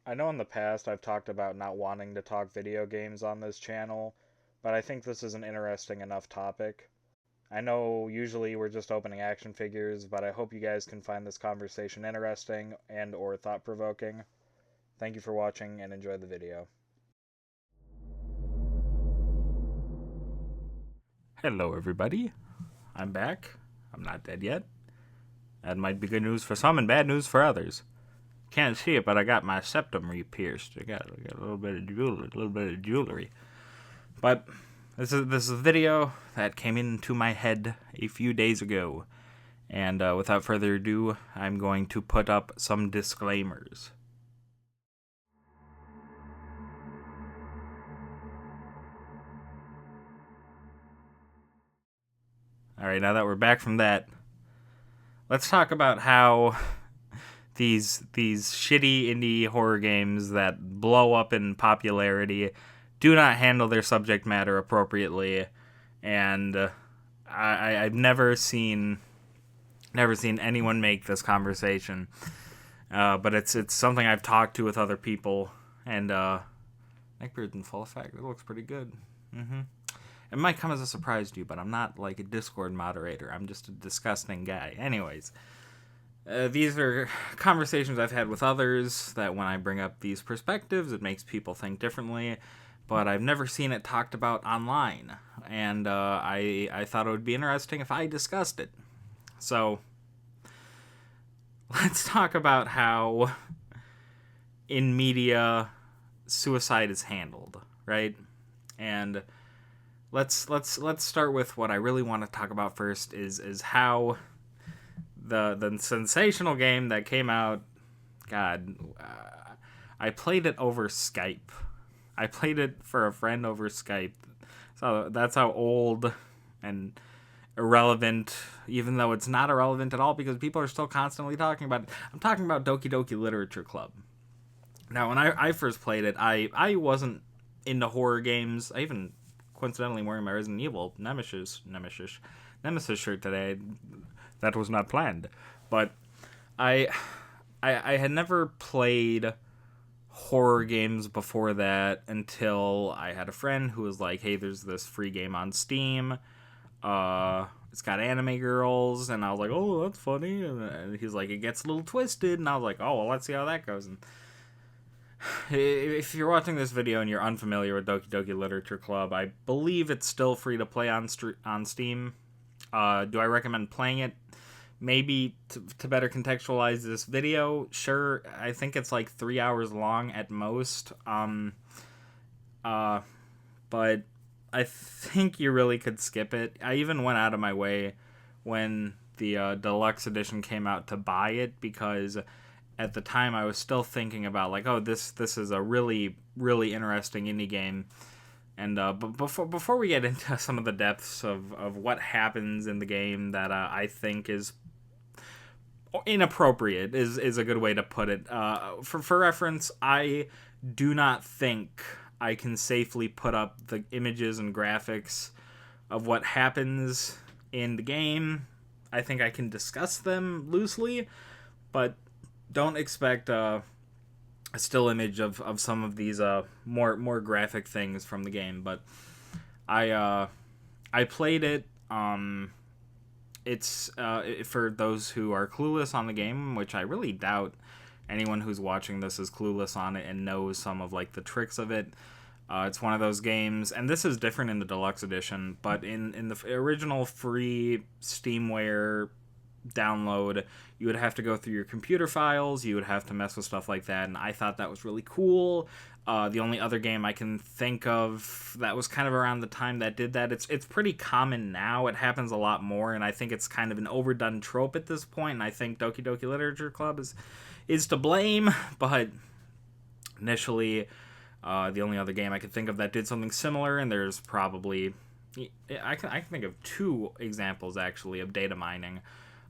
I know in the past I've talked about not wanting to talk video games on this channel, but I think this is an interesting enough topic. I know usually we're just opening action figures, but I hope you guys can find this conversation interesting and or thought-provoking. Thank you for watching and enjoy the video. Hello, everybody. I'm back. I'm not dead yet. That might be good news for some and bad news for others. Can't see it, but I got my septum re-pierced. I got a little bit of jewelry. But this is a video that came into my head a few days ago, and without further ado, I'm going to put up some disclaimers. All right, now that we're back from that, let's talk about how these shitty indie horror games that blow up in popularity do not handle their subject matter appropriately, and I've never seen anyone make this conversation, but it's something I've talked to with other people, and Neckbeard's in full effect. It looks pretty good. It might come as a surprise to you, but I'm not like a Discord moderator. I'm just a disgusting guy. Anyways, these are conversations I've had with others that when I bring up these perspectives, it makes people think differently, but I've never seen it talked about online, and I thought it would be interesting if I discussed it. So, let's talk about how in media suicide is handled, right? And let's start with what I really want to talk about first is how the sensational game that came out. God, I played it over Skype. I played it for a friend over Skype. So that's how old and irrelevant, even though it's not irrelevant at all because people are still constantly talking about it. I'm talking about Doki Doki Literature Club. Now, when I first played it, I wasn't into horror games. I even coincidentally wearing my Resident Evil Nemesis shirt today. That was not planned, but I had never played horror games before that until I had a friend who was like, "Hey, there's this free game on Steam. It's got anime girls," and I was like, "Oh, that's funny." And he's like, "It gets a little twisted," and I was like, "Oh, well, let's see how that goes." And if you're watching this video and you're unfamiliar with Doki Doki Literature Club, I believe it's still free to play on Steam. Do I recommend playing it? Maybe to better contextualize this video, sure. I think it's like 3 hours long at most. But I think you really could skip it. I even went out of my way when the deluxe edition came out to buy it because at the time I was still thinking about like, oh, this is a really interesting indie game. And but before we get into some of the depths of what happens in the game that I think is inappropriate is a good way to put it. For reference, I do not think I can safely put up the images and graphics of what happens in the game. I think I can discuss them loosely, but don't expect a still image of some of these more graphic things from the game. But I played it. It's for those who are clueless on the game, which I really doubt anyone who's watching this is clueless on it and knows some of like the tricks of it. It's one of those games, and this is different in the deluxe edition, but in the original free Steamware download, you would have to go through your computer files, you would have to mess with stuff like that, and I thought that was really cool. The only other game I can think of that was kind of around the time that did that, it's pretty common now. It happens a lot more, and I think it's kind of an overdone trope at this point, and I think Doki Doki Literature Club is to blame, but initially, the only other game I could think of that did something similar, and there's probably... I can think of two examples, actually, of data mining.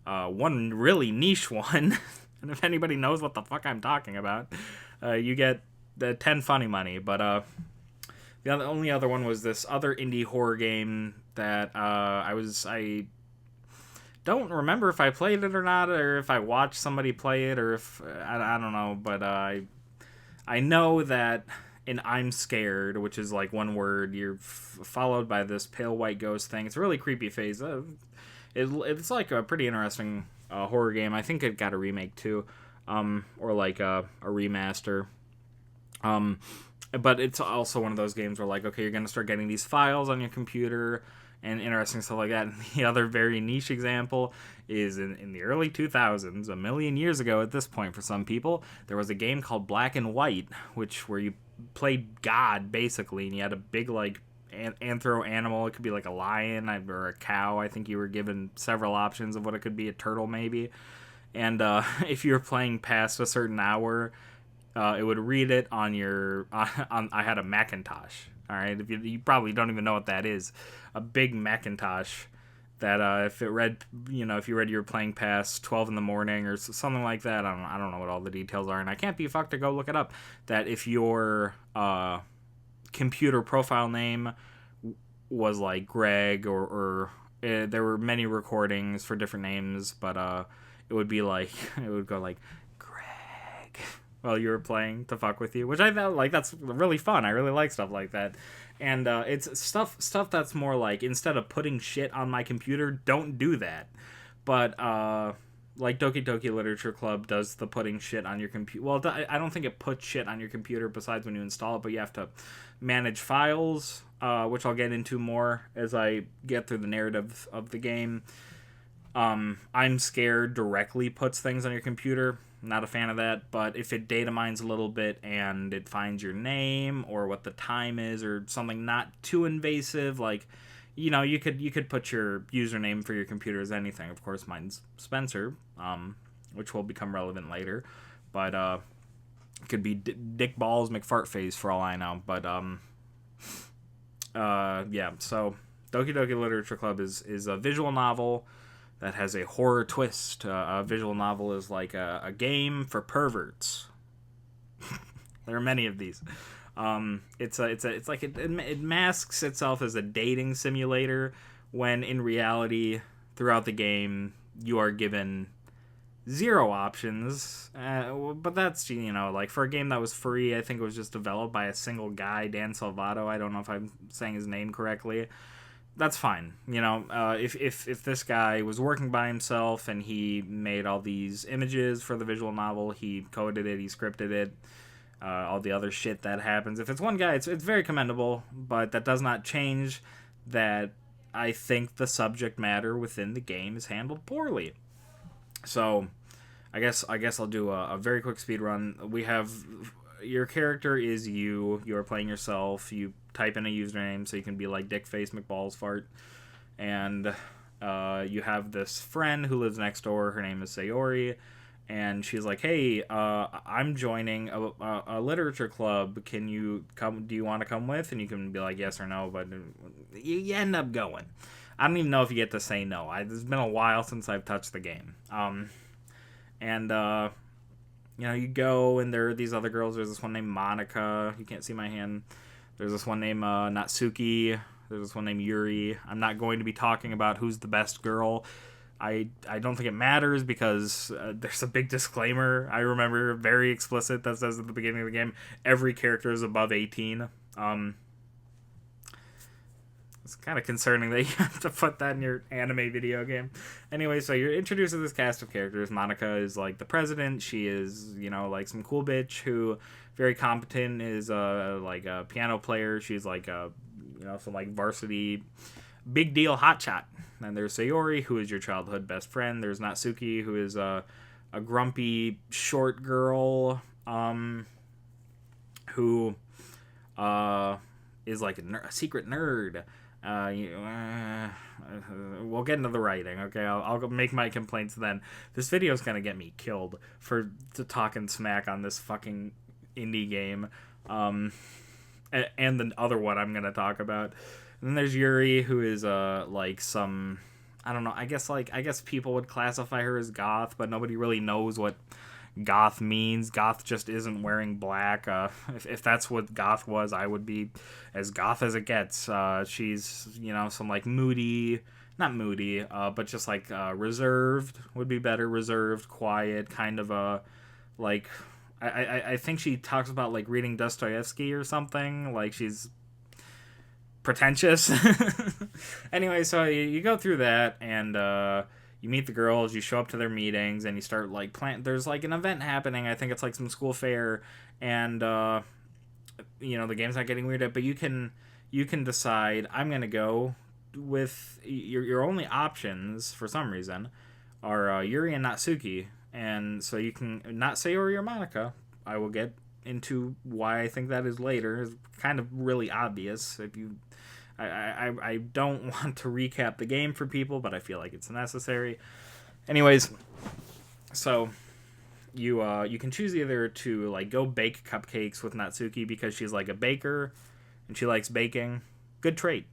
One really niche one, and if anybody knows what the fuck I'm talking about, you get the 10 funny money, but the only other one was this other indie horror game that I don't remember if I played it or not, or if I watched somebody play it, or if I don't know, but I I know that in I'm Scared, which is like one word, you're followed by this pale white ghost thing. It's a really creepy phase. It's like a pretty interesting horror game. I think it got a remake too, or like a remaster. Um, but it's also one of those games where like, okay, you're gonna start getting these files on your computer and interesting stuff like that. And the other very niche example is in the early 2000s, a million years ago at this point for some people, there was a game called Black and White, where you played God basically, and you had a big like anthro animal. It could be like a lion or a cow. I think you were given several options of what it could be, a turtle maybe. And if you were playing past a certain hour, it would read it on your on I had a Macintosh. All right, if you probably don't even know what that is, a big Macintosh that if it read, if you read you were playing past 12 in the morning or something like that. I don't know what all the details are, and I can't be fucked to go look it up. That if your computer profile name was like Greg or there were many recordings for different names, but it would be like it would go like Greg while you were playing to fuck with you, which I thought like that's really fun. I really like stuff like that, and it's stuff that's more like, instead of putting shit on my computer, don't do that. But like Doki Doki Literature Club does the putting shit on your computer. Well, I don't think it puts shit on your computer besides when you install it, but you have to manage files, which I'll get into more as I get through the narrative of the game. I'm Scared directly puts things on your computer. Not a fan of that, but if it data mines a little bit and it finds your name or what the time is or something not too invasive, like, you could put your username for your computer as anything. Of course, mine's Spencer, which will become relevant later, but it could be Dick Balls McFartface for all I know. But yeah. So Doki Doki Literature Club is a visual novel that has a horror twist. A visual novel is like a game for perverts. There are many of these. It's like it masks itself as a dating simulator when in reality, throughout the game, you are given zero options. But that's, like for a game that was free, I think it was just developed by a single guy, Dan Salvato. I don't know if I'm saying his name correctly. That's fine. If this guy was working by himself and he made all these images for the visual novel, he coded it, he scripted it, all the other shit that happens. If it's one guy, it's very commendable, but that does not change that I think the subject matter within the game is handled poorly. So, I guess I'll do a very quick speed run. We have your character is you. You are playing yourself. You type in a username so you can be like Dickface McBallsfart, and you have this friend who lives next door. Her name is Sayori, and she's like, "Hey, I'm joining a literature club. Can you come? Do you want to come with?" And you can be like yes or no, but you end up going. I don't even know if you get to say no. It's been a while since I've touched the game. And you go, and there are these other girls. There's this one named Monica. You can't see my hand. There's this one named Natsuki. There's this one named Yuri. I'm not going to be talking about who's the best girl. I don't think it matters because there's a big disclaimer. I remember very explicit that says at the beginning of the game, every character is above 18. It's kind of concerning that you have to put that in your anime video game. Anyway, so you're introduced to this cast of characters. Monica is like the president. She is, like some cool bitch who very competent, is like a piano player. She's like a, some like varsity big deal hotshot. And there's Sayori, who is your childhood best friend. There's Natsuki, who is a grumpy short girl who is like a secret nerd. We'll get into the writing, okay? I'll make my complaints then. This video is gonna get me killed for talking smack on this fucking indie game, and the other one I'm gonna talk about. And then there's Yuri, who is like some, I don't know. I guess people would classify her as goth, but nobody really knows what goth means. Goth just isn't wearing black. If that's what goth was, I would be as goth as it gets. She's, some like moody, not moody, but just like reserved would be better. Reserved, quiet, kind of a like I think she talks about like reading Dostoevsky or something. Like she's pretentious. Anyway, so you go through that and you meet the girls. You show up to their meetings and you start like There's like an event happening. I think it's like some school fair, and the game's not getting weirded, but you can decide I'm gonna go with your only options for some reason are Yuri and Natsuki, and so you can not Sayori or Monica. I will get into why I think that is later. It's kind of really obvious if you. I don't want to recap the game for people, but I feel like it's necessary. Anyways, so you can choose either to like go bake cupcakes with Natsuki because she's like a baker and she likes baking. Good trait,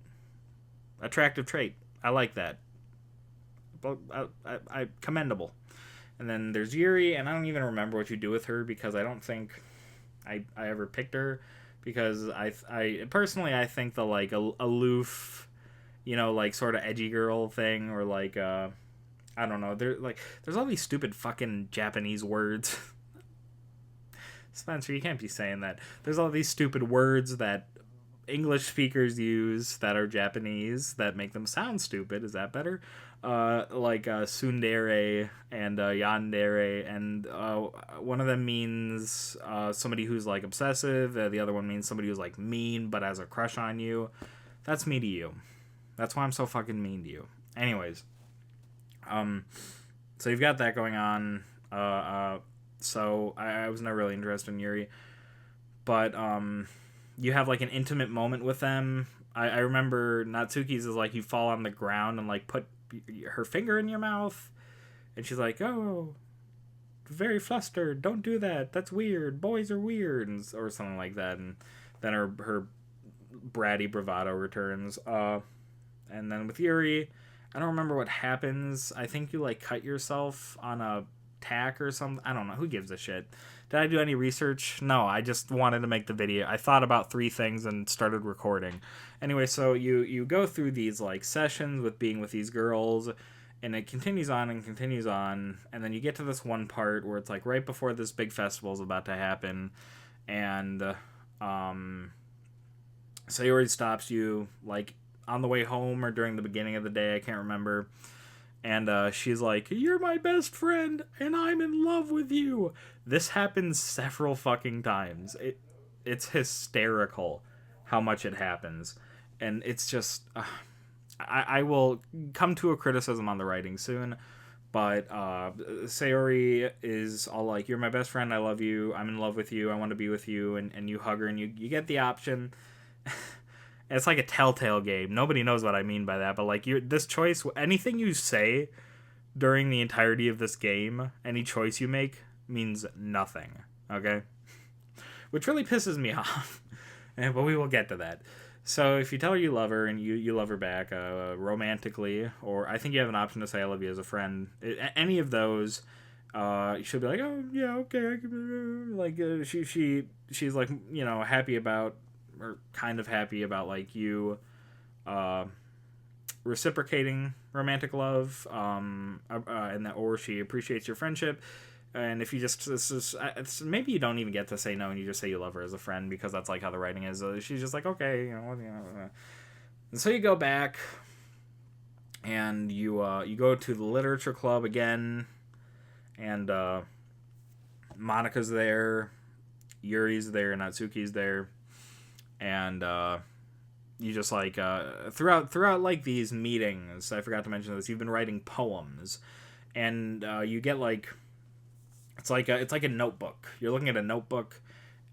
attractive trait. I like that. But I commendable. And then there's Yuri, and I don't even remember what you do with her because I don't think I ever picked her because I personally I think the like aloof, like sort of edgy girl thing or like I don't know. There's all these stupid fucking Japanese words. Spencer, you can't be saying that. There's all these stupid words that English speakers use that are Japanese that make them sound stupid. Is that better? Like tsundere and yandere, and one of them means somebody who's like obsessive. The other one means somebody who's like mean but has a crush on you. That's me to you. That's why I'm so fucking mean to you. Anyways, so you've got that going on. So I was never really interested in Yuri, but you have like an intimate moment with them. I remember Natsuki's is like you fall on the ground and like put her finger in your mouth, and she's like, "Oh, very flustered. Don't do that. That's weird. Boys are weird," or something like that. And then her bratty bravado returns. And then with Yuri, I don't remember what happens. I think you like cut yourself on a tack or something. I don't know. Who gives a shit? Did I do any research? No, I just wanted to make the video. I thought about 3 things and started recording. Anyway, so you go through these like sessions with being with these girls, and it continues on and continues on, and then you get to this one part where it's like right before this big festival is about to happen, and Sayori stops you like on the way home or during the beginning of the day. I can't remember. And she's like, "You're my best friend, and I'm in love with you." This happens several fucking times. It's hysterical how much it happens. And it's just... I will come to a criticism on the writing soon, but Sayori is all like, "You're my best friend, I love you, I'm in love with you, I want to be with you," and you hug her, and you get the option... It's like a Telltale game. Nobody knows what I mean by that, but like this choice, anything you say during the entirety of this game, any choice you make means nothing. Okay, which really pisses me off. But we will get to that. So if you tell her you love her and you love her back romantically, or I think you have an option to say I love you as a friend, any of those, she'll be like, "Oh yeah, okay." Like she's like happy about, or kind of happy about like you reciprocating romantic love, and that, or she appreciates your friendship. And if you just maybe you don't even get to say no and you just say you love her as a friend because that's like how the writing is. She's just like, okay, and so you go back and you go to the literature club again, and Monica's there, Yuri's there, Natsuki's there. And you just like throughout like these meetings, I forgot to mention this, you've been writing poems, and you get like it's like a notebook. You're looking at a notebook,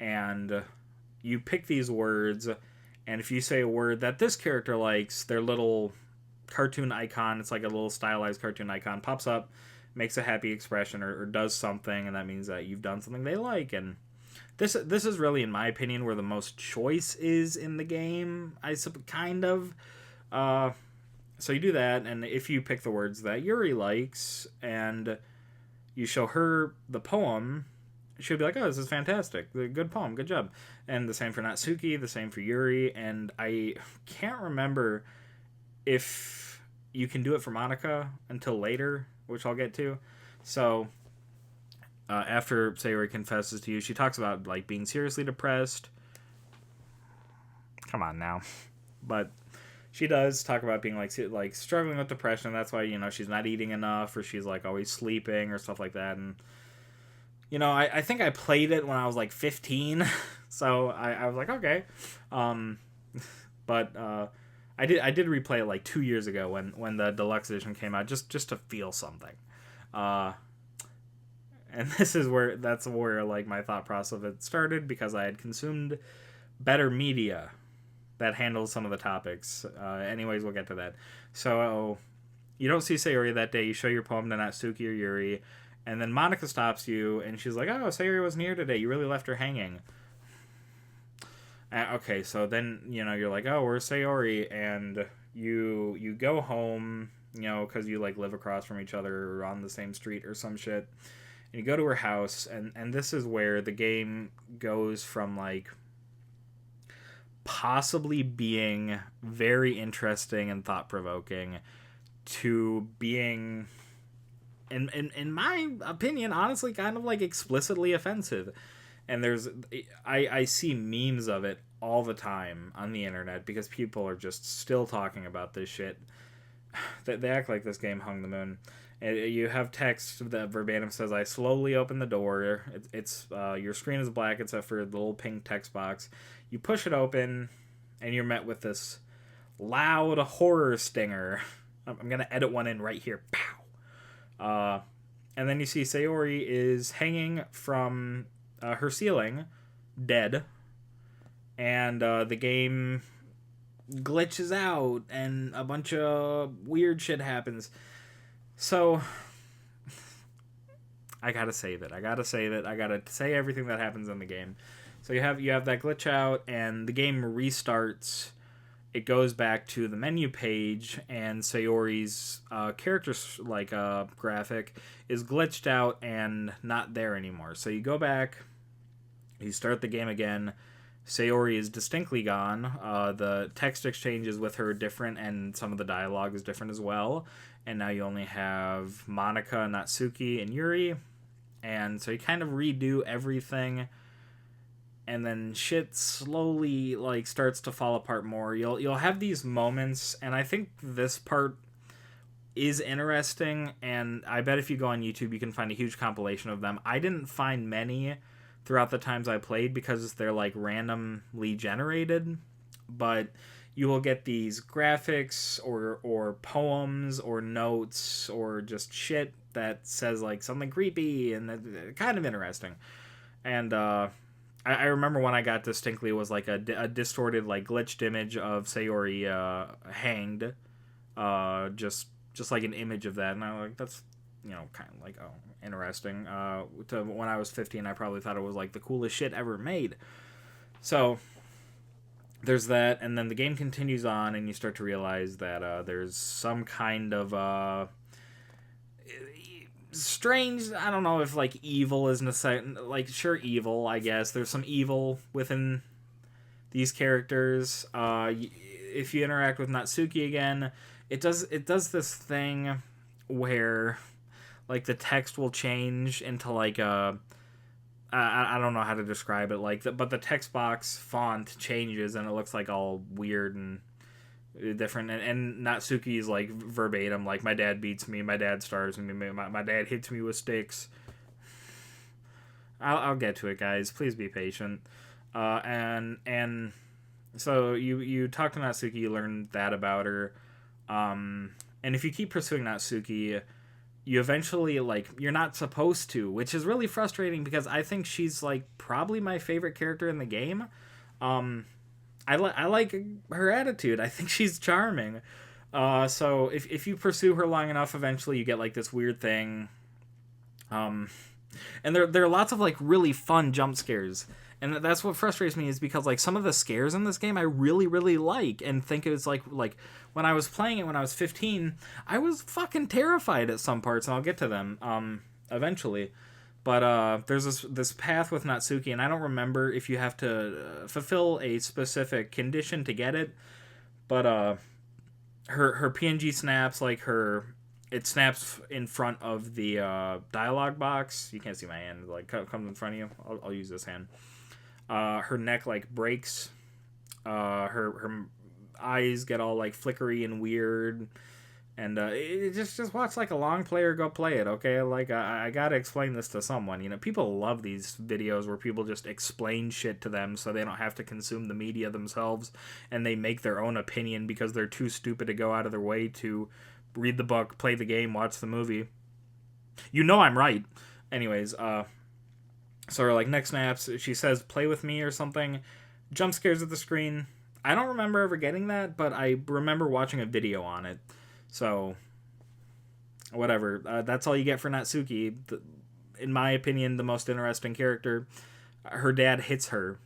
and you pick these words, and if you say a word that this character likes, their little cartoon icon, it's like a little stylized cartoon icon, pops up, makes a happy expression or does something, and that means that you've done something they like. And this is really, in my opinion, where the most choice is in the game. Kind of. So you do that, and if you pick the words that Yuri likes, and you show her the poem, she'll be like, "Oh, this is fantastic. Good poem. Good job." And the same for Natsuki, the same for Yuri, and I can't remember if you can do it for Monica until later, which I'll get to. So after Sayori confesses to you, she talks about like being seriously depressed. Come on now, but she does talk about being like struggling with depression. That's why she's not eating enough, or she's like always sleeping or stuff like that. And I think I played it when I was like 15, so I was like, okay. But I did replay it like 2 years ago when the deluxe edition came out, just to feel something. And that's where like my thought process of it started, because I had consumed better media that handles some of the topics. Anyways, we'll get to that. So you don't see Sayori that day. You show your poem to Natsuki or Yuri, and then Monica stops you, and she's like, "Oh, Sayori wasn't here today. You really left her hanging." Okay, so then you're like, "Oh, where's Sayori?" And you go home, because you like live across from each other or on the same street or some shit. And you go to her house, and this is where the game goes from like possibly being very interesting and thought-provoking to being, in my opinion, honestly, kind of like explicitly offensive. And I see memes of it all the time on the internet, because people are just still talking about this shit. They act like this game hung the moon. And you have text that verbatim says, "I slowly open the door. It's your screen is black except for the little pink text box. You push it open, and you're met with this loud horror stinger." I'm gonna edit one in right here. Pow. And then you see Sayori is hanging from her ceiling, dead, and the game glitches out, and a bunch of weird shit happens. So I gotta save it. I gotta say everything that happens in the game. So you have that glitch out, and the game restarts. It goes back to the menu page, and Sayori's character graphic is glitched out and not there anymore. So you go back, you start the game again. Sayori is distinctly gone. The text exchanges with her are different, and some of the dialogue is different as well. And now you only have Monica, Natsuki, and Yuri. And so you kind of redo everything, and then shit slowly like starts to fall apart more. You'll have these moments, and I think this part is interesting, and I bet if you go on YouTube you can find a huge compilation of them. I didn't find many throughout the times I played because they're like randomly generated, but you will get these graphics or poems or notes or just shit that says like something creepy and kind of interesting. And I remember when I got distinctly, it was like a distorted, like glitched image of Sayori hanged, just like an image of that, and I was like, that's kind of like, oh, interesting. When I was 15, I probably thought it was like the coolest shit ever made. So there's that, and then the game continues on, and you start to realize that there's some kind of strange, I don't know if like evil is like, sure, evil, I guess there's some evil within these characters. If you interact with Natsuki again, it does this thing where like the text will change into like I don't know how to describe it, but the text box font changes, and it looks like all weird and different, and Natsuki's like verbatim, like, "My dad beats me, my dad starves me, my dad hits me with sticks." I'll get to it, guys. Please be patient. And so you talk to Natsuki, you learn that about her, and if you keep pursuing Natsuki, you eventually, like, you're not supposed to, which is really frustrating because I think she's like probably my favorite character in the game. I like her attitude. I think she's charming. So if you pursue her long enough, eventually you get like this weird thing. And there are lots of like really fun jump scares. And that's what frustrates me, is because like some of the scares in this game I really, really like, and think it's like when I was playing it when I was 15, I was fucking terrified at some parts, and I'll get to them eventually. But there's this path with Natsuki, and I don't remember if you have to fulfill a specific condition to get it. But her PNG snaps, like her it snaps in front of the dialogue box. You can't see my hand. Like, comes in front of you. I'll use this hand. Her neck, like, breaks. Her eyes get all, like, flickery and weird. And just watch, like, a long player go play it, okay? Like, I gotta explain this to someone. You know, people love these videos where people just explain shit to them so they don't have to consume the media themselves, and they make their own opinion because they're too stupid to go out of their way to read the book, play the game, watch the movie. You know I'm right. Anyways, so her, like, neck snaps. She says, "Play with me," or something. Jump scares at the screen. I don't remember ever getting that, but I remember watching a video on it. So, whatever. That's all you get for Natsuki. In my opinion, the most interesting character. Her dad hits her.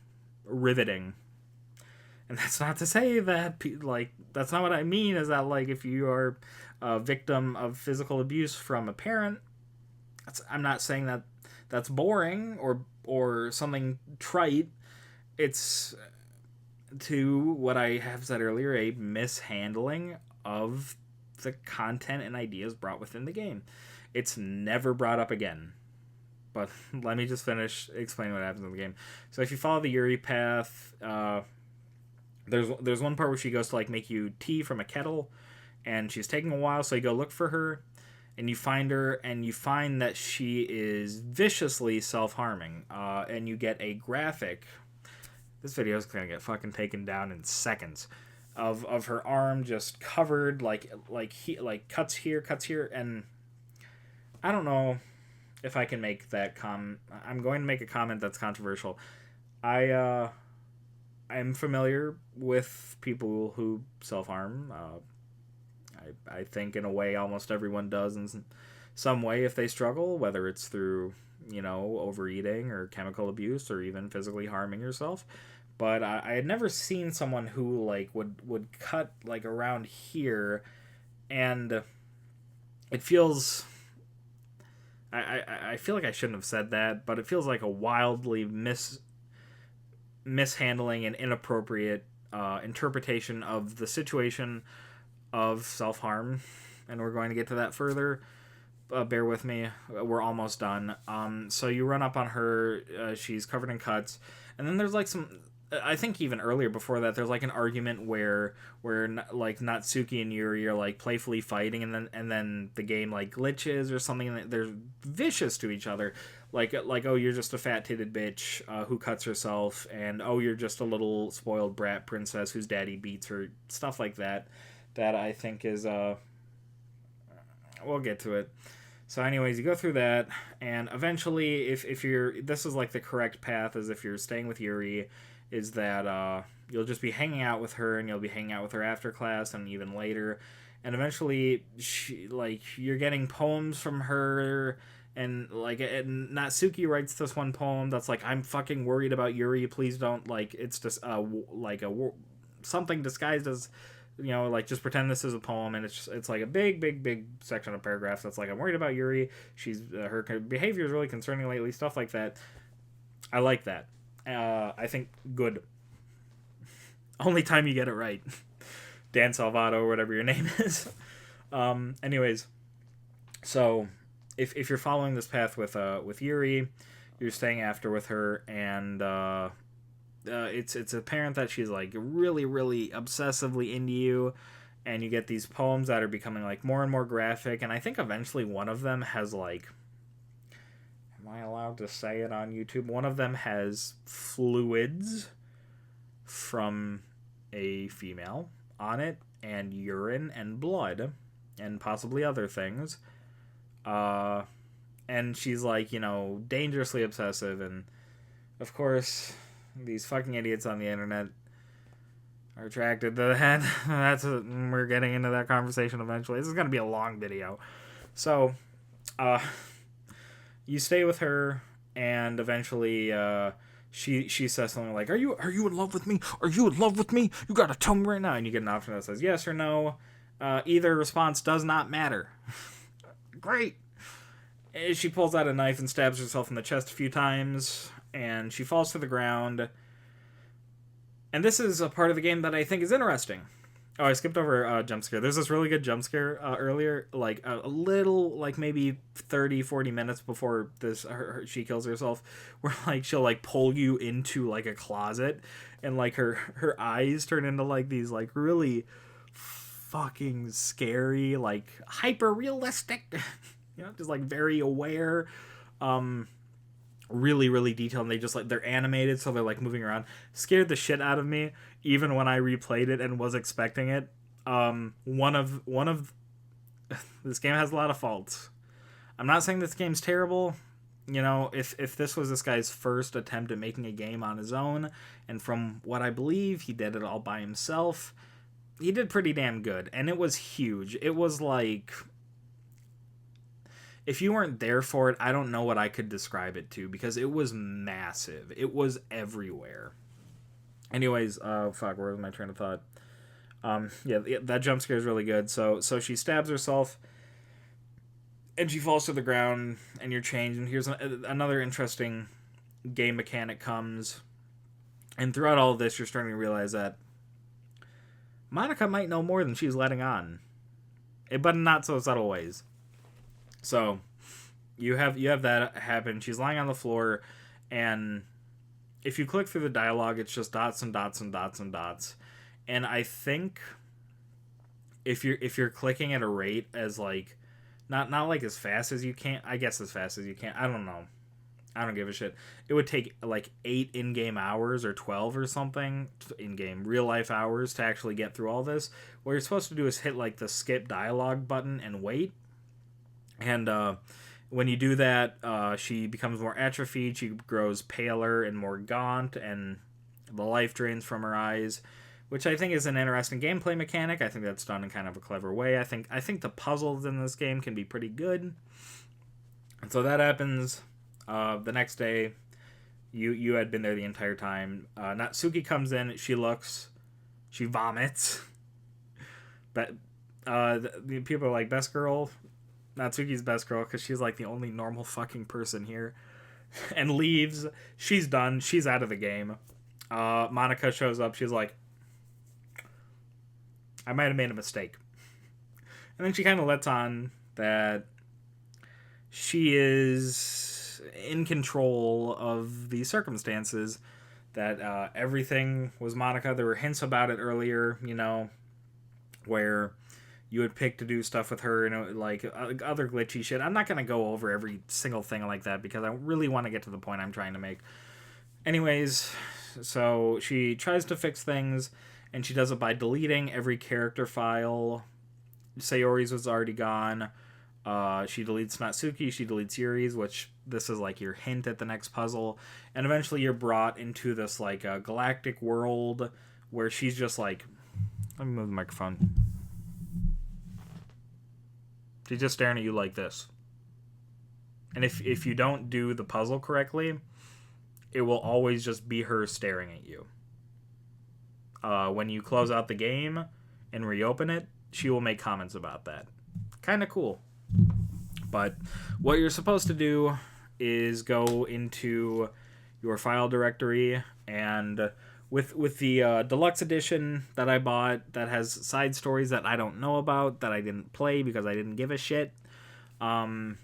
Riveting. And that's not to say that, like, that's not what I mean, is that, like, if you are a victim of physical abuse from a parent, I'm not saying that that's boring or something trite. It's, to what I have said earlier, a mishandling of the content and ideas brought within the game. It's never brought up again. But let me just finish explaining what happens in the game. So if you follow the Yuri path, there's one part where she goes to, like, make you tea from a kettle, and she's taking a while, so you go look for her, and you find her, and you find that she is viciously self-harming, and you get a graphic. This video is gonna get fucking taken down in seconds. Of her arm just covered, like cuts here, and I don't know if I can make that I'm going to make a comment that's controversial. I'm familiar with people who self-harm. I think in a way almost everyone does in some way if they struggle, whether it's through, you know, overeating or chemical abuse or even physically harming yourself. But I had never seen someone who, like, would cut, like, around here, and it feels... I feel like I shouldn't have said that, but it feels like a wildly mishandling and inappropriate interpretation of the situation of self-harm, and we're going to get to that further. Bear with me, we're almost done. So you run up on her, she's covered in cuts, and then there's, like, some... I think even earlier before that, there's, like, an argument where like Natsuki and Yuri are, like, playfully fighting, and then the game, like, glitches or something, and they're vicious to each other, like oh, you're just a fat-titted bitch who cuts herself, and oh, you're just a little spoiled brat princess whose daddy beats her, stuff like that I think is we'll get to it. So anyways, you go through that, and eventually, if you're, this is, like, the correct path, is if you're staying with Yuri, is that you'll just be hanging out with her, and you'll be hanging out with her after class and even later, and eventually you're getting poems from her, and, like, and Natsuki writes this one poem that's like, "I'm fucking worried about Yuri, please don't," like, it's just like something disguised as, you know, like, just pretend this is a poem, and it's like a big section of paragraphs that's like, "I'm worried about Yuri, she's her behavior is really concerning lately," stuff like that. I like that. I think good. Only time you get it right. Dan Salvato, or whatever your name is. Anyways, so if you're following this path with Yuri, you're staying after with her, and it's apparent that she's, like, really obsessively into you, and you get these poems that are becoming, like, more and more graphic, and I think eventually one of them has, like, am I allowed to say it on YouTube? One of them has fluids from a female on it, and urine and blood, and possibly other things. And she's, like, you know, dangerously obsessive, and of course, these fucking idiots on the internet are attracted to that. We're getting into that conversation eventually. This is going to be a long video. So, you stay with her, and eventually she says something like, are you in love with me? Are you in love with me? You gotta tell me right now. And you get an option that says yes or no. Either response does not matter. Great. She pulls out a knife and stabs herself in the chest a few times, and she falls to the ground. And this is a part of the game that I think is interesting. Oh, I skipped over a jump scare. There's this really good jump scare earlier, like a little, like maybe 30, 40 minutes before she kills herself, where like she'll like pull you into like a closet, and like her eyes turn into like these like really fucking scary, like hyper realistic, just like very aware, um, really really detailed, and they just like they're animated, so they're like moving around. Scared the shit out of me even when I replayed it and was expecting it. One of this game has a lot of faults. I'm not saying this game's terrible. If this was this guy's first attempt at making a game on his own, and from what I believe he did it all by himself, he did pretty damn good. And it was huge. It was like, if you weren't there for it, I don't know what I could describe it to, because it was massive. It was everywhere. Anyways, fuck, where was my train of thought? Yeah, that jump scare is really good. So she stabs herself, and she falls to the ground, and you're changed. And here's another interesting game mechanic comes. And throughout all of this, you're starting to realize that Monica might know more than she's letting on, but in not so subtle ways. So you have that happen. She's lying on the floor, and if you click through the dialogue, it's just dots and dots and dots and dots. And I think if you're clicking at a rate as like not like as fast as you can, I guess as fast as you can. I don't know. I don't give a shit. It would take like 8 in-game hours or 12 or something in-game real life hours to actually get through all this. What you're supposed to do is hit like the skip dialogue button and wait. And when you do that, she becomes more atrophied. She grows paler and more gaunt, and the life drains from her eyes, which I think is an interesting gameplay mechanic. I think that's done in kind of a clever way. I think the puzzles in this game can be pretty good. And so that happens. The next day, you had been there the entire time. Natsuki comes in. She vomits. But the people are like, best girl. Natsuki's best girl, because she's like the only normal fucking person here. And leaves. She's done. She's out of the game. Monica shows up. She's like, I might have made a mistake. And then she kind of lets on that she is in control of the circumstances, that everything was Monica. There were hints about it earlier, where you would pick to do stuff with her, and like other glitchy shit. I'm not going to go over every single thing like that, because I really want to get to the point I'm trying to make. Anyways, so she tries to fix things, and she does it by deleting every character file. Sayori's was already gone. She deletes Natsuki, she deletes Yuri's, which this is like your hint at the next puzzle. And eventually you're brought into this like galactic world where she's just like... Let me move the microphone. She's just staring at you like this. And if you don't do the puzzle correctly, it will always just be her staring at you. When you close out the game and reopen it, she will make comments about that. Kind of cool. But what you're supposed to do is go into your file directory, and with the deluxe edition that I bought that has side stories that I don't know about, that I didn't play because I didn't give a shit, you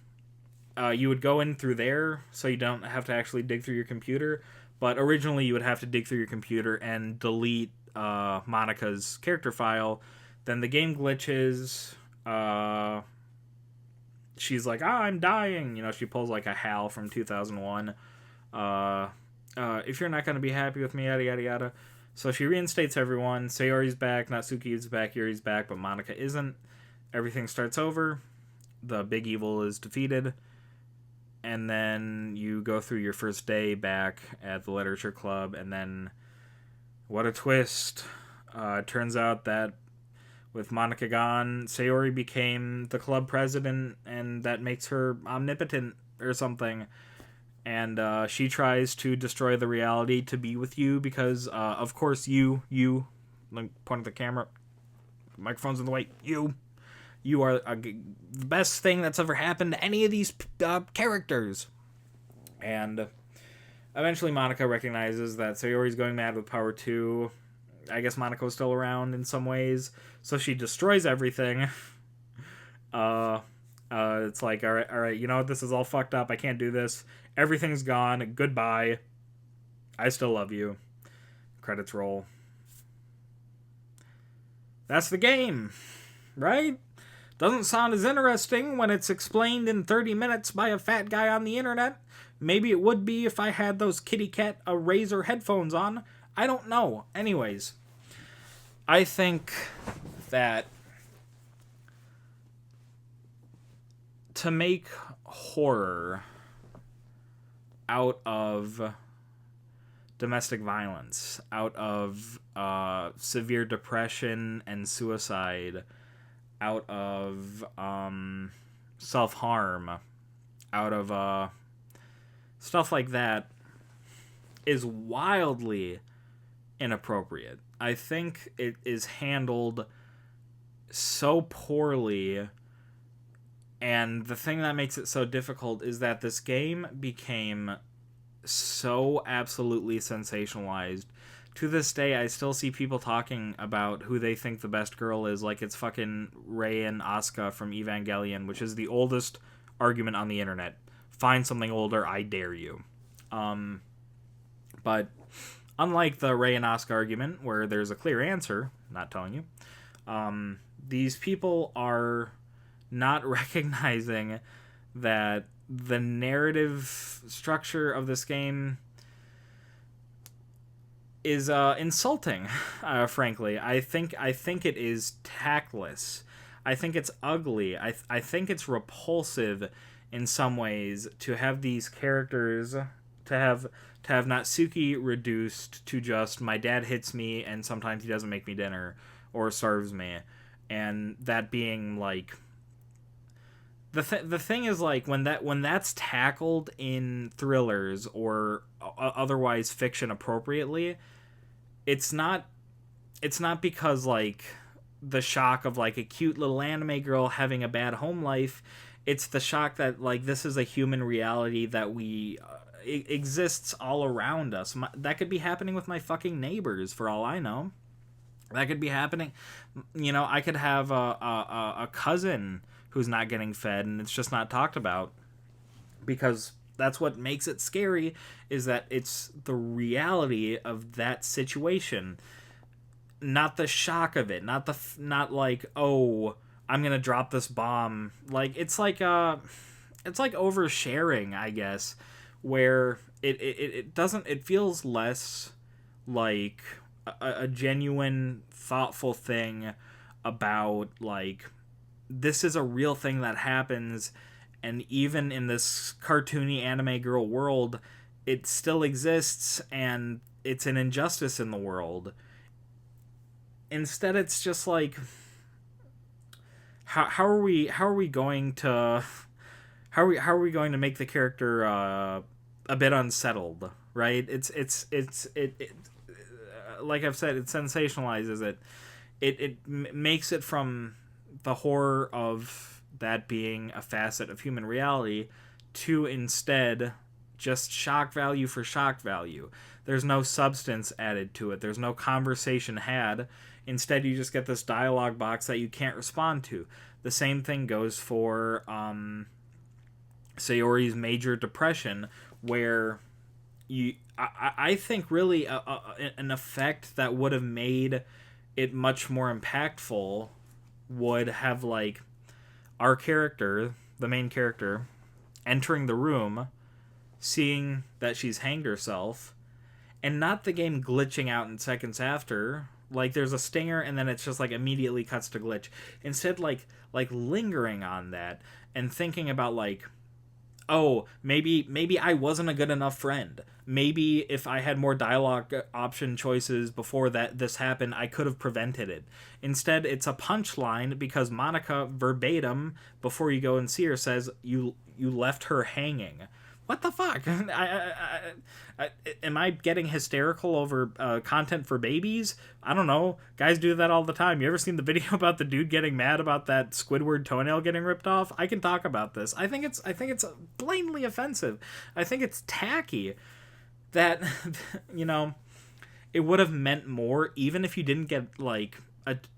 would go in through there, so you don't have to actually dig through your computer. But originally you would have to dig through your computer and delete Monica's character file. Then the game glitches. She's like, I'm dying. She pulls like a Hal from 2001. If you're not going to be happy with me, yada, yada, yada. So she reinstates everyone. Sayori's back, Natsuki is back, Yuri's back, but Monica isn't. Everything starts over. The big evil is defeated. And then you go through your first day back at the literature club, and then what a twist. It turns out that with Monica gone, Sayori became the club president, and that makes her omnipotent or something. And she tries to destroy the reality to be with you because, of course, you, like, point at the camera, microphone's in the way, you are the best thing that's ever happened to any of these characters. And eventually Monica recognizes that Sayori's going mad with Power 2. I guess Monaco's still around in some ways, so she destroys everything. It's like, all right, you know what? This is all fucked up. I can't do this. Everything's gone. Goodbye. I still love you. Credits roll. That's the game, right? Doesn't sound as interesting when it's explained in 30 minutes by a fat guy on the internet. Maybe it would be if I had those kitty cat Razer headphones on. I don't know. Anyways, I think that to make horror out of domestic violence, out of severe depression and suicide, out of self-harm, out of stuff like that, is wildly inappropriate. I think it is handled so poorly, and the thing that makes it so difficult is that this game became so absolutely sensationalized. To this day, I still see people talking about who they think the best girl is, like it's fucking Rei and Asuka from Evangelion, which is the oldest argument on the internet. Find something older, I dare you. But unlike the Rei and Asuka argument, where there's a clear answer, not telling you, these people are not recognizing that the narrative structure of this game is insulting, frankly. I think it is tactless. I think it's ugly. I think it's repulsive in some ways to have these characters, to have Natsuki reduced to just my dad hits me and sometimes he doesn't make me dinner or serves me, and that being like the thing is, like, when that's tackled in thrillers or otherwise fiction appropriately, it's not because, like, the shock of, like, a cute little anime girl having a bad home life. It's the shock that, like, this is a human reality that we exists all around us. That could be happening with my fucking neighbors for all I know. That could be happening. You know, I could have a cousin who's not getting fed, and it's just not talked about, because that's what makes it scary, is that it's the reality of that situation, not the shock of it, not like, oh, I'm gonna drop this bomb. Like, it's like oversharing, I guess, where it doesn't, it feels less like a genuine, thoughtful thing about, like, this is a real thing that happens, and even in this cartoony anime girl world, it still exists, and it's an injustice in the world. Instead, it's just like, how are we going to make the character a bit unsettled, right? It like I've said, it sensationalizes it. It makes it from the horror of that being a facet of human reality to instead just shock value for shock value. There's no substance added to it. There's no conversation had. Instead, you just get this dialogue box that you can't respond to. The same thing goes for Sayori's major depression, where I think really an effect that would have made it much more impactful would have, like, our character, the main character, entering the room, seeing that she's hanged herself, and not the game glitching out in seconds after. Like, there's a stinger and then it's just, like, immediately cuts to glitch. Instead, like lingering on that and thinking about, like, oh, maybe I wasn't a good enough friend. Maybe if I had more dialogue option choices before this happened, I could have prevented it. Instead, it's a punchline because Monica verbatim, before you go and see her, says, you left her hanging. What the fuck? Am I getting hysterical over content for babies? I don't know. Guys do that all the time. You ever seen the video about the dude getting mad about that Squidward toenail getting ripped off? I can talk about this. I think it's blatantly offensive. I think it's tacky that, you know, it would have meant more, even if you didn't get like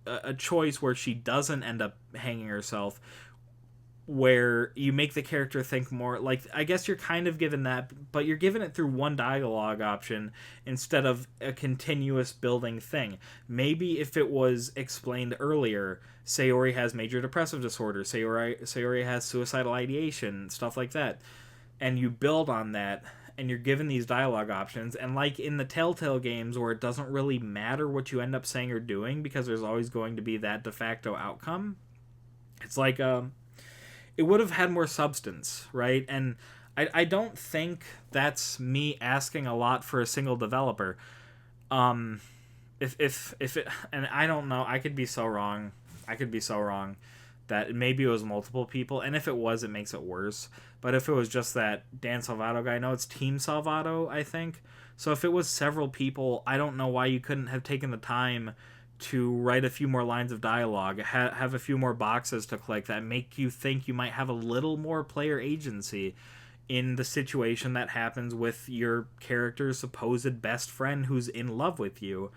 a choice where she doesn't end up hanging herself, where you make the character think more. Like, I guess you're kind of given that, but you're given it through one dialogue option instead of a continuous building thing. Maybe if it was explained earlier, Sayori has major depressive disorder, Sayori has suicidal ideation, stuff like that, and you build on that, and you're given these dialogue options, and like in the Telltale games where it doesn't really matter what you end up saying or doing because there's always going to be that de facto outcome. It's like it would have had more substance, right? And I don't think that's me asking a lot for a single developer. If it, and I don't know, I could be so wrong. I could be so wrong that maybe it was multiple people, and if it was, it makes it worse. But if it was just that Dan Salvato guy, no, it's Team Salvato, I think. So if it was several people, I don't know why you couldn't have taken the time to write a few more lines of dialogue, have a few more boxes to click that make you think you might have a little more player agency in the situation that happens with your character's supposed best friend who's in love with you.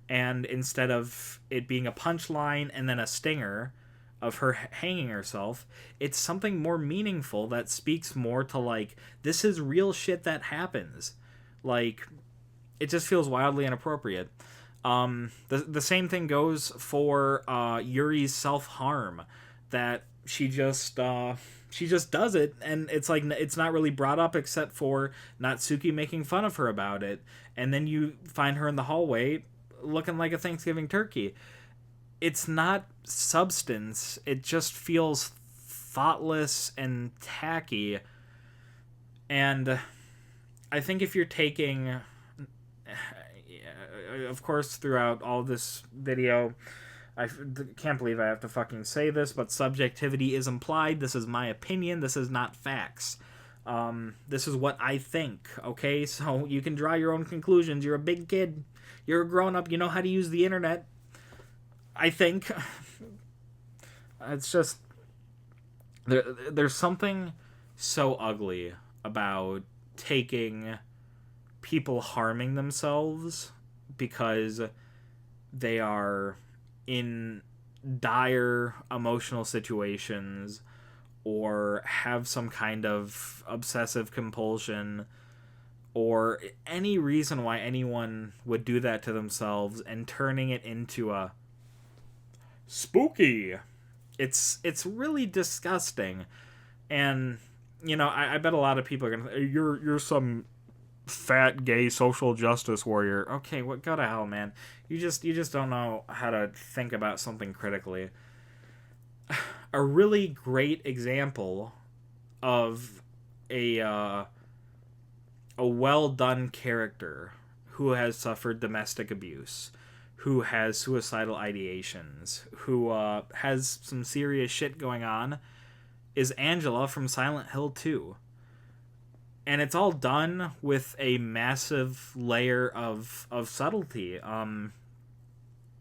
And instead of it being a punchline and then a stinger of her hanging herself, it's something more meaningful that speaks more to, like, this is real shit that happens. Like, it just feels wildly inappropriate. The same thing goes for Yuri's self-harm, that she just does it, and it's like it's not really brought up except for Natsuki making fun of her about it, and then you find her in the hallway looking like a Thanksgiving turkey. It's not substance, it just feels thoughtless and tacky. And I think if you're taking, of course, throughout all this video, I can't believe I have to fucking say this, but subjectivity is implied. This is my opinion. This is not facts. This is what I think, okay? So you can draw your own conclusions. You're a big kid. You're a grown-up. You know how to use the internet. I think. It's just... There's something so ugly about taking people harming themselves because they are in dire emotional situations or have some kind of obsessive compulsion or any reason why anyone would do that to themselves and turning it into a spooky. It's really disgusting. And you know, I bet a lot of people are gonna, you're some fat gay social justice warrior. Okay, what, go to hell, man. You just don't know how to think about something critically. A really great example of a well done character who has suffered domestic abuse, who has suicidal ideations, who has some serious shit going on, is Angela from Silent Hill 2. And it's all done with a massive layer of subtlety. And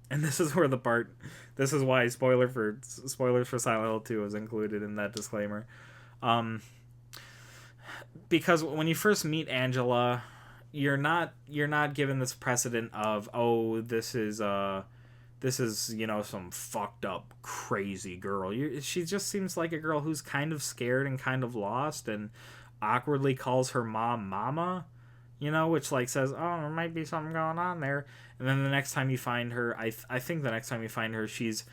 this is where this is why spoilers for Silent Hill 2 is included in that disclaimer. Because when you first meet Angela, you're not given this precedent of, oh, this is you know, some fucked up crazy girl. She just seems like a girl who's kind of scared and kind of lost and awkwardly calls her mom mama, you know, which like says, oh, there might be something going on there. And then the next time you find her, I think the next time you find her, she's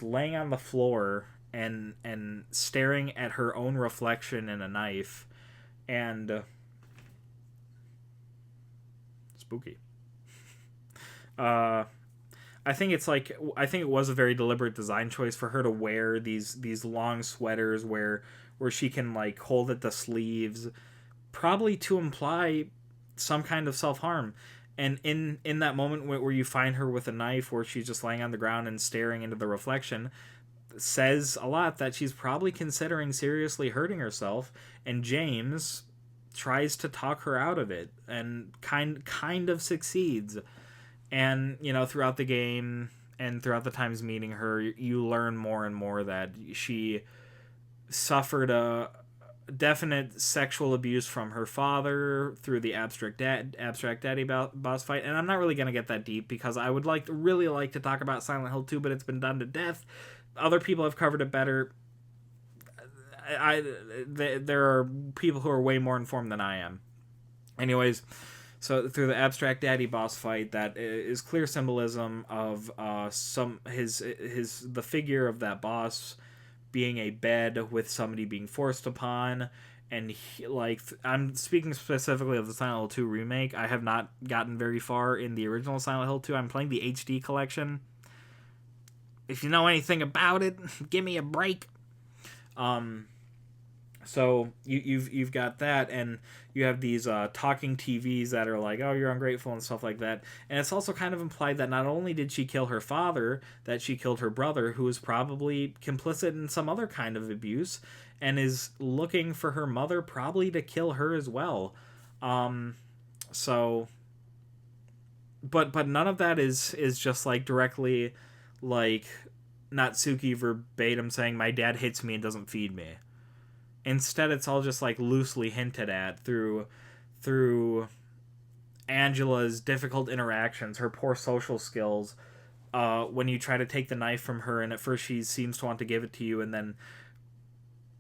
laying on the floor and staring at her own reflection in a knife, and spooky. I think it was a very deliberate design choice for her to wear these long sweaters where she can like hold at the sleeves, probably to imply some kind of self-harm. And in that moment where you find her with a knife, where she's just laying on the ground and staring into the reflection, says a lot that she's probably considering seriously hurting herself. And James tries to talk her out of it and kind of succeeds. And you know, throughout the game and throughout the times meeting her, you learn more and more that she suffered a definite sexual abuse from her father through the abstract daddy boss fight. And I'm not really going to get that deep because I would really like to talk about Silent Hill 2, but it's been done to death. Other people have covered it better. There are people who are way more informed than I am. Anyways, so through the abstract daddy boss fight, that is clear symbolism of the figure of that boss being a bed with somebody being forced upon, and I'm speaking specifically of the Silent Hill 2 remake. I have not gotten very far in the original Silent Hill 2. I'm playing the HD collection. If you know anything about it, give me a break. So you've got that, and you have these talking TVs that are like, oh, you're ungrateful and stuff like that. And it's also kind of implied that not only did she kill her father, that she killed her brother, who was probably complicit in some other kind of abuse, and is looking for her mother probably to kill her as well. So, but none of that is just like directly like Natsuki verbatim saying my dad hits me and doesn't feed me. Instead, it's all just like loosely hinted at through Angela's difficult interactions, her poor social skills. When you try to take the knife from her, and at first she seems to want to give it to you, and then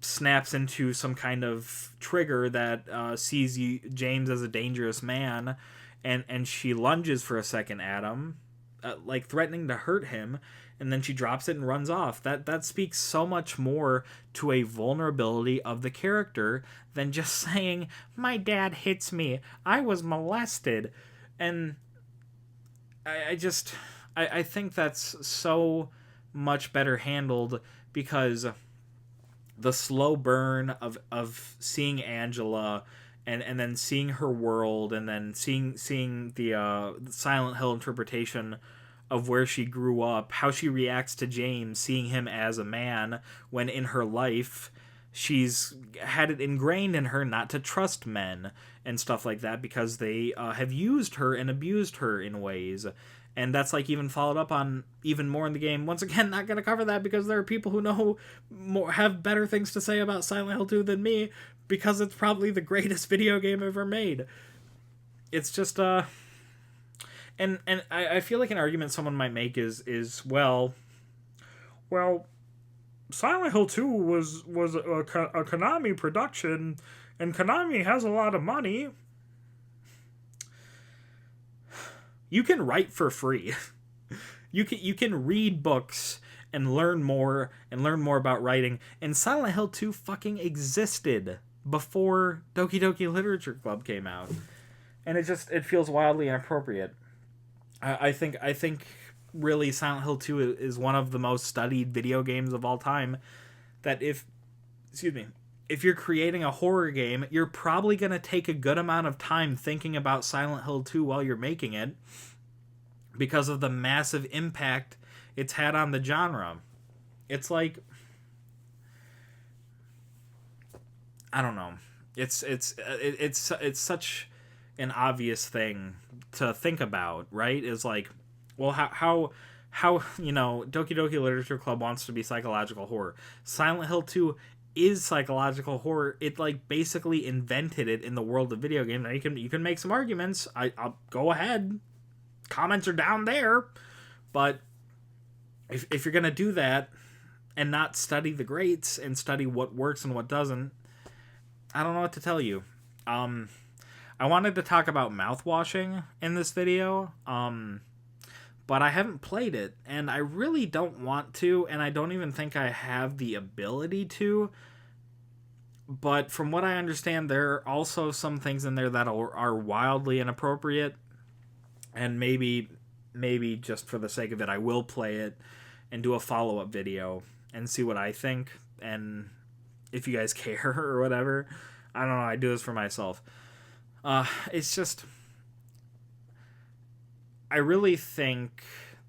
snaps into some kind of trigger that sees James as a dangerous man, and she lunges for a second at him, like threatening to hurt him. And then she drops it and runs off. That speaks so much more to a vulnerability of the character than just saying, my dad hits me, I was molested. And I think that's so much better handled, because the slow burn of seeing Angela and then seeing her world, and then seeing the Silent Hill interpretation of where she grew up, how she reacts to James, seeing him as a man, when in her life she's had it ingrained in her not to trust men and stuff like that, because they have used her and abused her in ways. And that's like even followed up on even more in the game. Once again, not going to cover that because there are people who know more, have better things to say about Silent Hill 2 than me, because it's probably the greatest video game ever made. It's just And I feel like an argument someone might make is well, Silent Hill 2 was a Konami production, and Konami has a lot of money. You can write for free. You can read books and learn more about writing. And Silent Hill 2 fucking existed before Doki Doki Literature Club came out, and it feels wildly inappropriate. I think really Silent Hill 2 is one of the most studied video games of all time. That if you're creating a horror game, you're probably going to take a good amount of time thinking about Silent Hill 2 while you're making it, because of the massive impact it's had on the genre. It's like, I don't know. It's such an obvious thing to think about, right? Is like, well, how Doki Doki Literature Club wants to be psychological horror. Silent Hill 2 is psychological horror. It like basically invented it in the world of video games. Now you can make some arguments. I'll go ahead. Comments are down there. But if you're gonna do that and not study the greats and study what works and what doesn't, I don't know what to tell you. I wanted to talk about mouthwashing in this video, but I haven't played it, and I really don't want to, and I don't even think I have the ability to. But from what I understand, there are also some things in there that are wildly inappropriate, and maybe just for the sake of it, I will play it and do a follow-up video and see what I think, and if you guys care or whatever. I don't know, I do this for myself. It's just, I really think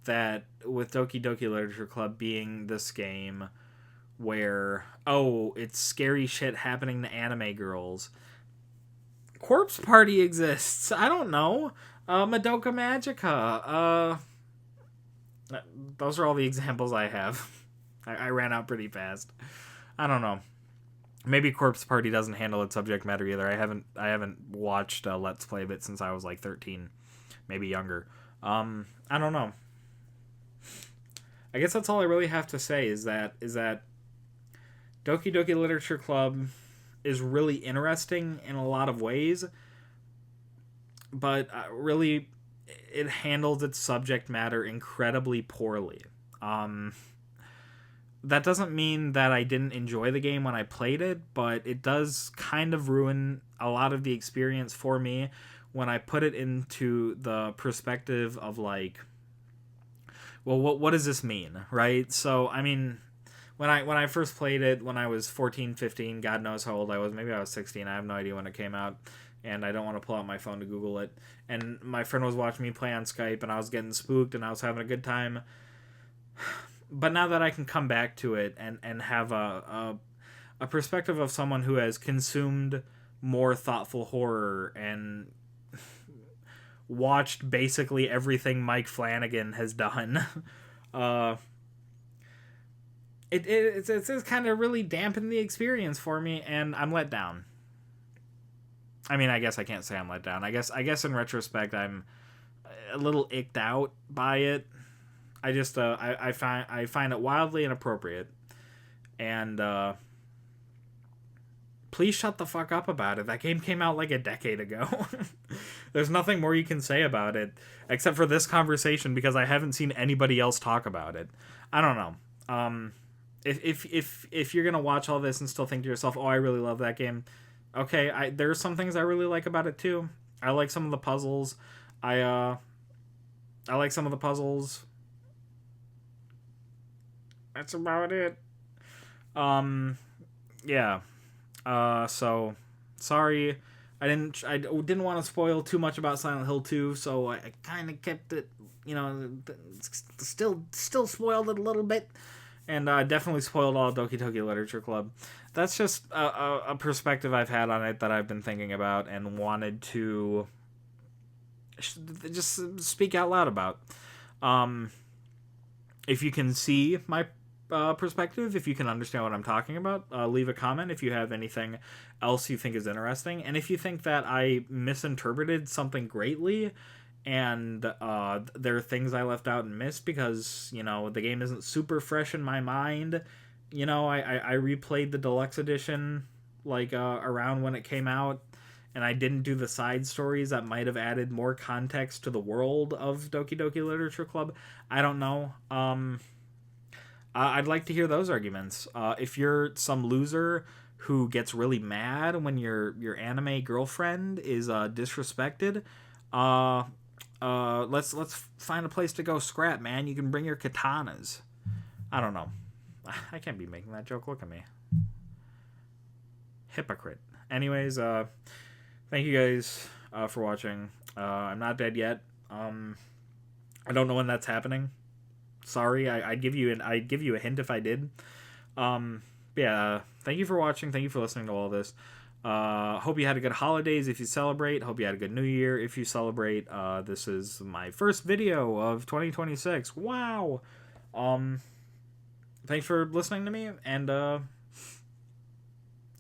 that with Doki Doki Literature Club being this game where, oh, it's scary shit happening to anime girls, Corpse Party exists. I don't know. Madoka Magica. Those are all the examples I have. I ran out pretty fast. I don't know. maybe Corpse Party doesn't handle its subject matter either. I haven't watched a Let's Play of it since I was like 13, maybe younger. I don't know. I guess that's all I really have to say is that Doki Doki Literature Club is really interesting in a lot of ways, but really it handles its subject matter incredibly poorly. That doesn't mean that I didn't enjoy the game when I played it, but it does kind of ruin a lot of the experience for me when I put it into the perspective of like, well, what does this mean, right? So, I mean, when I first played it when I was 14, 15, God knows how old I was, maybe I was 16, I have no idea when it came out, and I don't want to pull out my phone to Google it, and my friend was watching me play on Skype, and I was getting spooked, and I was having a good time. But now that I can come back to it and have a perspective of someone who has consumed more thoughtful horror and watched basically everything Mike Flanagan has done, it's kind of really dampened the experience for me, and I'm let down. I mean, I guess I can't say I'm let down. I guess in retrospect, I'm a little icked out by it. I just I find it wildly inappropriate, and please shut the fuck up about it. That game came out like a decade ago. There's nothing more you can say about it except for this conversation because I haven't seen anybody else talk about it. I don't know. If you're gonna watch all this and still think to yourself, "Oh, I really love that game," okay, there's some things I really like about it too. I like some of the puzzles. I like some of the puzzles. That's about it. Yeah. So sorry, I didn't want to spoil too much about Silent Hill 2, so I kind of kept it, still spoiled it a little bit, and definitely spoiled all Doki Doki Literature Club. That's just a perspective I've had on it that I've been thinking about and wanted to just speak out loud about. If you can see my perspective, if you can understand what I'm talking about, leave a comment if you have anything else you think is interesting, and if you think that I misinterpreted something greatly and there are things I left out and missed because the game isn't super fresh in my mind. I replayed the deluxe edition like around when it came out, and I didn't do the side stories that might have added more context to the world of Doki Doki Literature Club. I don't know. I'd like to hear those arguments. If you're some loser who gets really mad when your anime girlfriend is disrespected, let's find a place to go scrap, man. You can bring your katanas. I don't know. I can't be making that joke. Look at me. Hypocrite. Anyways, thank you guys for watching. I'm not dead yet. I don't know when that's happening. Sorry, I'd give you a hint if I did. Yeah, thank you for watching. Thank you for listening to all this. Hope you had a good holidays if you celebrate. Hope you had a good New Year if you celebrate. This is my first video of 2026. Wow. Thanks for listening to me, and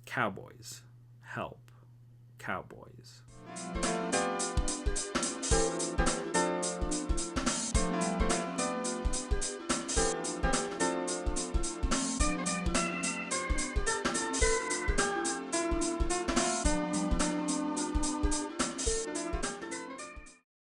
cowboys help cowboys.